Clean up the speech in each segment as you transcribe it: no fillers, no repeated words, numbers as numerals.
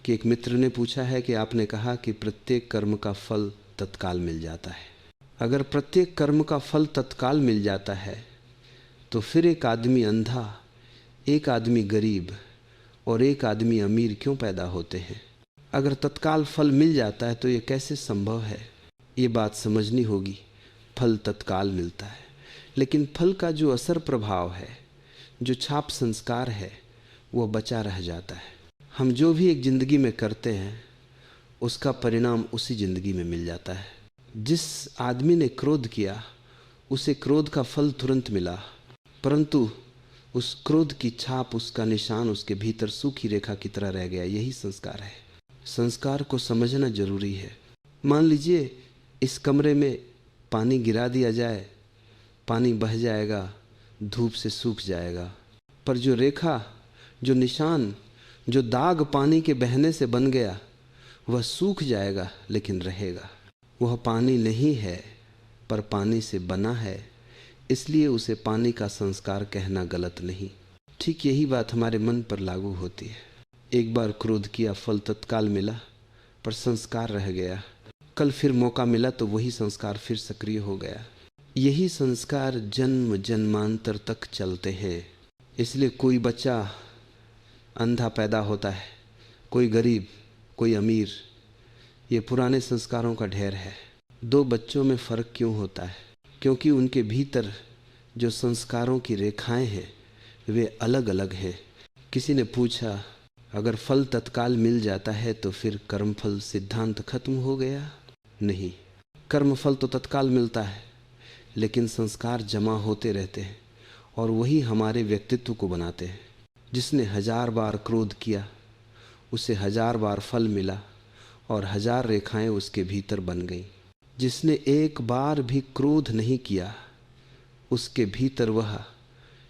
कि एक मित्र ने पूछा है कि आपने कहा कि प्रत्येक कर्म का फल तत्काल मिल जाता है। अगर प्रत्येक कर्म का फल तत्काल मिल जाता है तो फिर एक आदमी अंधा, एक आदमी गरीब और एक आदमी अमीर क्यों पैदा होते हैं? अगर तत्काल फल मिल जाता है तो ये कैसे संभव है? ये बात समझनी होगी। फल तत्काल मिलता है, लेकिन फल का जो असर प्रभाव है, जो छाप संस्कार है, वो बचा रह जाता है। हम जो भी एक ज़िंदगी में करते हैं उसका परिणाम उसी ज़िंदगी में मिल जाता है। जिस आदमी ने क्रोध किया उसे क्रोध का फल तुरंत मिला, परंतु उस क्रोध की छाप, उसका निशान उसके भीतर सूखी रेखा की तरह रह गया। यही संस्कार है। संस्कार को समझना जरूरी है। मान लीजिए इस कमरे में पानी गिरा दिया जाए, पानी बह जाएगा, धूप से सूख जाएगा, पर जो रेखा, जो निशान, जो दाग पानी के बहने से बन गया वह सूख जाएगा लेकिन रहेगा। वह पानी नहीं है पर पानी से बना है, इसलिए उसे पानी का संस्कार कहना गलत नहीं। ठीक यही बात हमारे मन पर लागू होती है। एक बार क्रोध किया, फल तत्काल मिला, पर संस्कार रह गया। कल फिर मौका मिला तो वही संस्कार फिर सक्रिय हो गया। यही संस्कार जन्म जन्मांतर तक चलते हैं। इसलिए कोई बच्चा अंधा पैदा होता है, कोई गरीब, कोई अमीर। ये पुराने संस्कारों का ढेर है। दो बच्चों में फ़र्क क्यों होता है? क्योंकि उनके भीतर जो संस्कारों की रेखाएं हैं वे अलग अलग हैं। किसी ने पूछा, अगर फल तत्काल मिल जाता है तो फिर कर्मफल सिद्धांत खत्म हो गया? नहीं, कर्मफल तो तत्काल मिलता है, लेकिन संस्कार जमा होते रहते हैं और वही हमारे व्यक्तित्व को बनाते हैं। जिसने 1000 बार क्रोध किया उसे 1000 बार फल मिला और 1000 रेखाएं उसके भीतर बन गईं। जिसने एक बार भी क्रोध नहीं किया उसके भीतर वह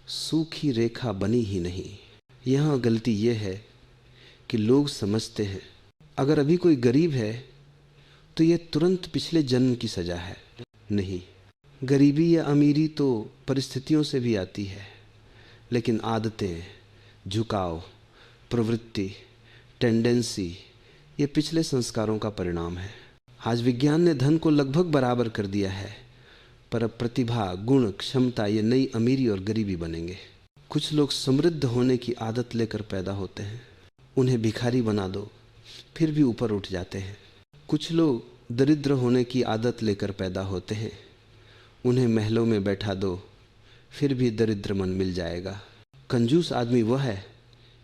सूखी रेखा बनी ही नहीं। यहाँ गलती यह है कि लोग समझते हैं अगर अभी कोई गरीब है तो यह तुरंत पिछले जन्म की सजा है। नहीं, गरीबी या अमीरी तो परिस्थितियों से भी आती है, लेकिन आदतें, झुकाव, प्रवृत्ति, टेंडेंसी, ये पिछले संस्कारों का परिणाम है। आज विज्ञान ने धन को लगभग बराबर कर दिया है, पर अब प्रतिभा, गुण, क्षमता, ये नई अमीरी और गरीबी बनेंगे। कुछ लोग समृद्ध होने की आदत लेकर पैदा होते हैं, उन्हें भिखारी बना दो फिर भी ऊपर उठ जाते हैं। कुछ लोग दरिद्र होने की आदत लेकर पैदा होते हैं, उन्हें महलों में बैठा दो फिर भी दरिद्र मन मिल जाएगा। कंजूस आदमी वह है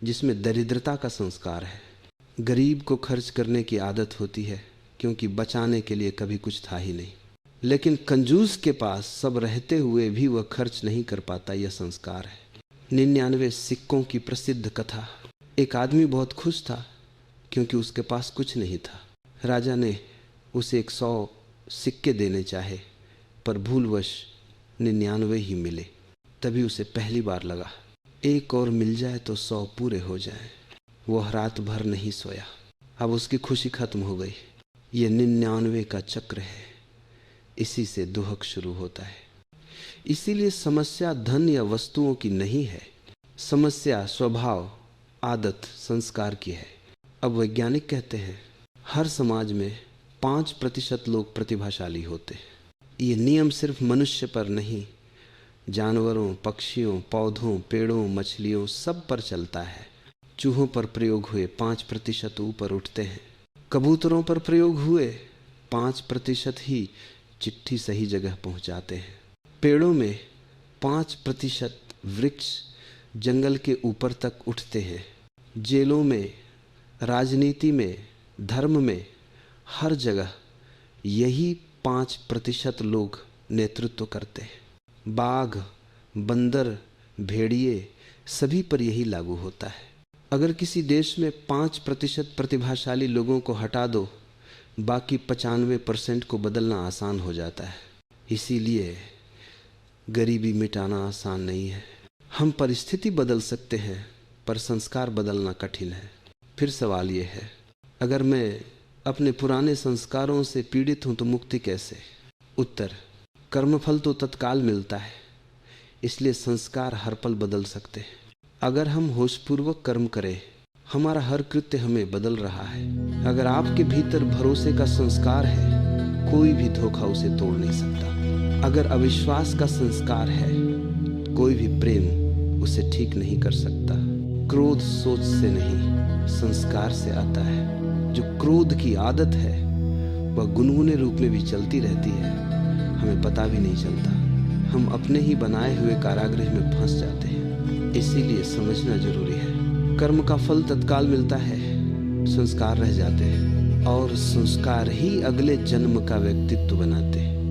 जिसमें दरिद्रता का संस्कार है। गरीब को खर्च करने की आदत होती है क्योंकि बचाने के लिए कभी कुछ था ही नहीं, लेकिन कंजूस के पास सब रहते हुए भी वह खर्च नहीं कर पाता। यह संस्कार है। 99 सिक्कों की प्रसिद्ध कथा। एक आदमी बहुत खुश था क्योंकि उसके पास कुछ नहीं था। राजा ने उसे 100 सिक्के देने चाहे, पर भूलवश 99 ही मिले। तभी उसे पहली बार लगा एक और मिल जाए तो 100 पूरे हो जाए। वह रात भर नहीं सोया। अब उसकी खुशी खत्म हो गई। ये 99 का चक्र है, इसी से दुहक शुरू होता है। इसीलिए समस्या धन या वस्तुओं की नहीं है, समस्या स्वभाव, आदत, संस्कार की है। अब वैज्ञानिक कहते हैं हर समाज में 5% लोग प्रतिभाशाली होते हैं। ये नियम सिर्फ मनुष्य पर नहीं, जानवरों, पक्षियों, पौधों, पेड़ों, मछलियों सब पर चलता है। चूहों पर प्रयोग हुए 5% ऊपर उठते हैं। कबूतरों पर प्रयोग हुए 5% ही चिट्ठी सही जगह पहुंचाते हैं। पेड़ों में 5% वृक्ष जंगल के ऊपर तक उठते हैं। जेलों में, राजनीति में, धर्म में, हर जगह यही 5% लोग नेतृत्व करते हैं। बाघ, बंदर, भेड़िए सभी पर यही लागू होता है। अगर किसी देश में 5% प्रतिभाशाली लोगों को हटा दो, बाकी 95% को बदलना आसान हो जाता है। इसीलिए गरीबी मिटाना आसान नहीं है। हम परिस्थिति बदल सकते हैं, पर संस्कार बदलना कठिन है। फिर सवाल ये है, अगर मैं अपने पुराने संस्कारों से पीड़ित हूं तो मुक्ति कैसे? उत्तर, कर्मफल तो तत्काल मिलता है, इसलिए संस्कार हर पल बदल सकते हैं। अगर हम होशपूर्वक कर्म करें, हमारा हर कृत्य हमें बदल रहा है। अगर आपके भीतर भरोसे का संस्कार है, कोई भी धोखा उसे तोड़ नहीं सकता। अगर अविश्वास का संस्कार है, कोई भी प्रेम उसे ठीक नहीं कर सकता। क्रोध सोच से नहीं, संस्कार से आता है। जो क्रोध की आदत है वह गुनगुने रूप में भी चलती रहती है, हमें पता भी नहीं चलता। हम अपने ही बनाए हुए कारागृह में फंस जाते हैं। इसीलिए समझना जरूरी है, कर्म का फल तत्काल मिलता है, संस्कार रह जाते हैं और संस्कार ही अगले जन्म का व्यक्तित्व बनाते हैं।